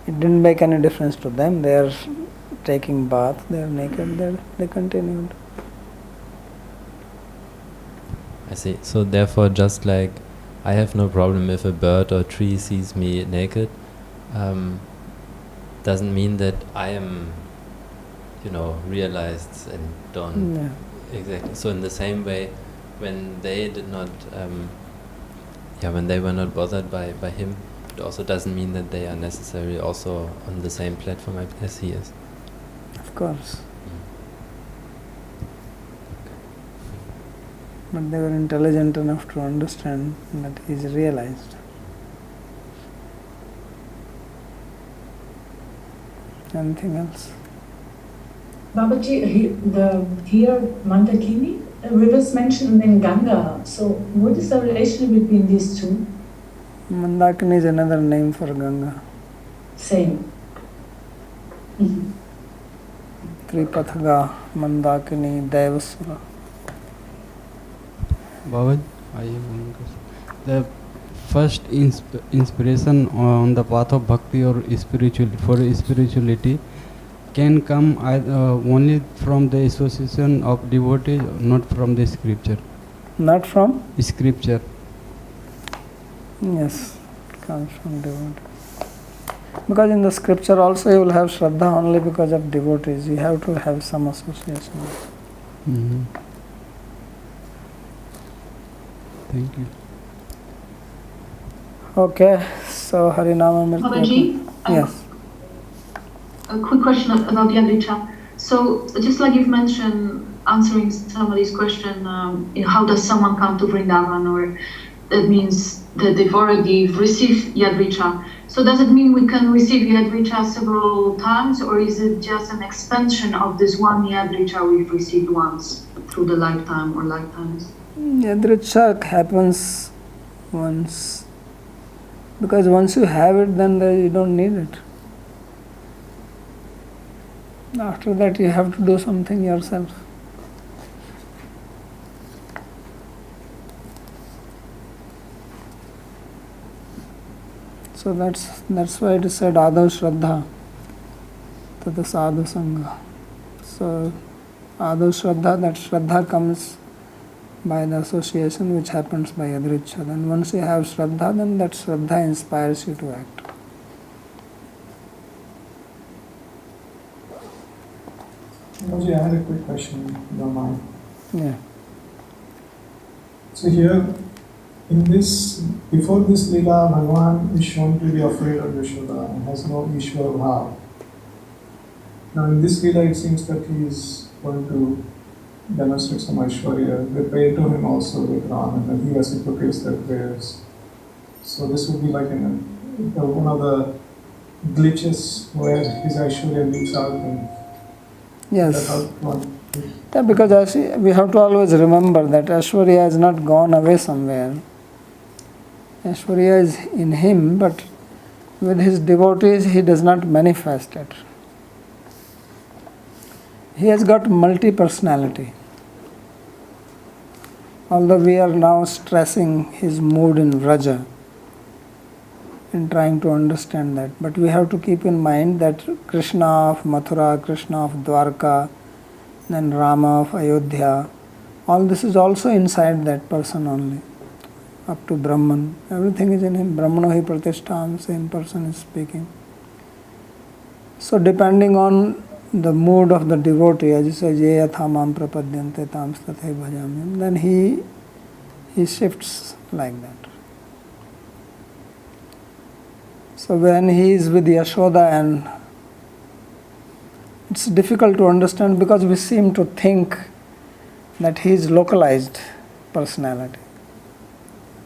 [SPEAKER 1] It didn't make any difference to them. They are taking bath, they are naked, they continued.
[SPEAKER 6] I see. So therefore, just like I have no problem if a bird or tree sees me naked, doesn't mean that I am, realized and don't.
[SPEAKER 1] Yeah.
[SPEAKER 6] Exactly. So in the same way, when they did not, when they were not bothered by him, it also doesn't mean that they are necessarily also on the same platform as he is.
[SPEAKER 1] Of course. But they were intelligent enough to understand that he is realized. Anything else?
[SPEAKER 7] Babaji, here Mandakini, rivers mentioned, and then Ganga. So what is the relation between these two?
[SPEAKER 1] Mandakini is another name for Ganga.
[SPEAKER 7] Same. Mm-hmm.
[SPEAKER 1] Tripathaga, Mandakini, Devasura.
[SPEAKER 8] Babaji, I have one question. The first inspiration on the path of bhakti or spirituality can come only from the association of devotees, not from the scripture.
[SPEAKER 1] Not from?
[SPEAKER 8] Scripture.
[SPEAKER 1] Yes, it comes from devotee. Because in the scripture also you will have Shraddha only because of devotees. You have to have some association.
[SPEAKER 8] Mhm. Thank you.
[SPEAKER 1] Okay, so Harinama Mrtya.
[SPEAKER 7] Babaji,
[SPEAKER 1] Yes.
[SPEAKER 7] a quick question about Yadricha. So, just like you've mentioned, answering somebody's question, how does someone come to Vrindavan, or that means that they've already received Yadricha. So, does it mean we can receive Yadricha several times, or is it just an expansion of this one Yadricha we've received once through the lifetime or lifetimes?
[SPEAKER 1] Yadricha happens once. Because once you have it, then you don't need it. After that, you have to do something yourself. So that's why it is said Adav Shraddha Tata Sadhu Sangha. So Adav Shraddha, that Shraddha comes by the association which happens by Yadricha. Then once you have Shraddha, then that Shraddha inspires you to act.
[SPEAKER 9] Babaji, I had a quick question, if you don't mind.
[SPEAKER 1] Yeah.
[SPEAKER 9] So here, in this, before this Leela, Bhagavan is shown to be afraid of Yashoda and has no Ishwar Bhav. Now in this Leela, it seems that he is going to demonstrate some Aishwarya. They pray to him also later on, and then he reciprocates their prayers. So this would be like one of the glitches where his Aishwarya leaks out. And
[SPEAKER 1] Yes. Yeah, because we have to always remember that Aishwarya has not gone away somewhere. Aishwarya is in him, but with his devotees he does not manifest it. He has got multi-personality. Although we are now stressing his mood in Vraja and trying to understand that, but we have to keep in mind that Krishna of Mathura, Krishna of Dwarka, then Rama of Ayodhya, all this is also inside that person only, up to Brahman. Everything is in him. Brahmano hi pratishtham, same person is speaking. So depending on the mood of the devotee, as you say, ye yatha mam prapadyante tam tathai bhajamyam, then he shifts like that. So when he is with Yashoda, and it's difficult to understand because we seem to think that he is localized personality.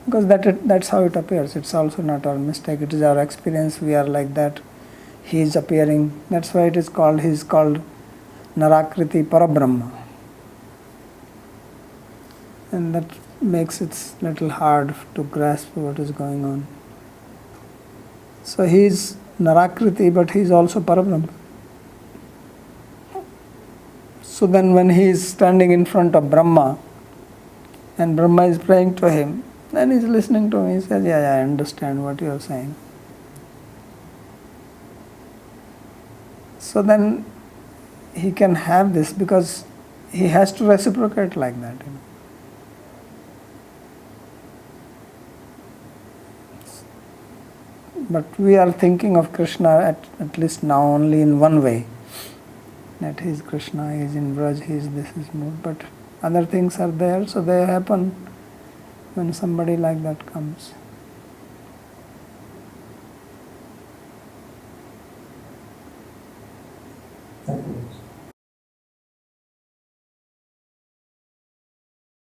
[SPEAKER 1] Because that's how it appears. It's also not our mistake. It is our experience. We are like that. He is appearing. That's why he is called Narakriti Parabrahma. And that makes it little hard to grasp what is going on. So he is Narakriti, but he is also Parabrahma. So then when he is standing in front of Brahma, and Brahma is praying to him, then he is listening to me. He says, yeah, I understand what you are saying. So then he can have this because he has to reciprocate like that. But we are thinking of Krishna at least now only in one way. That he is Krishna, he is in Vraj, he is this, is mood. But other things are there, so they happen when somebody like that comes.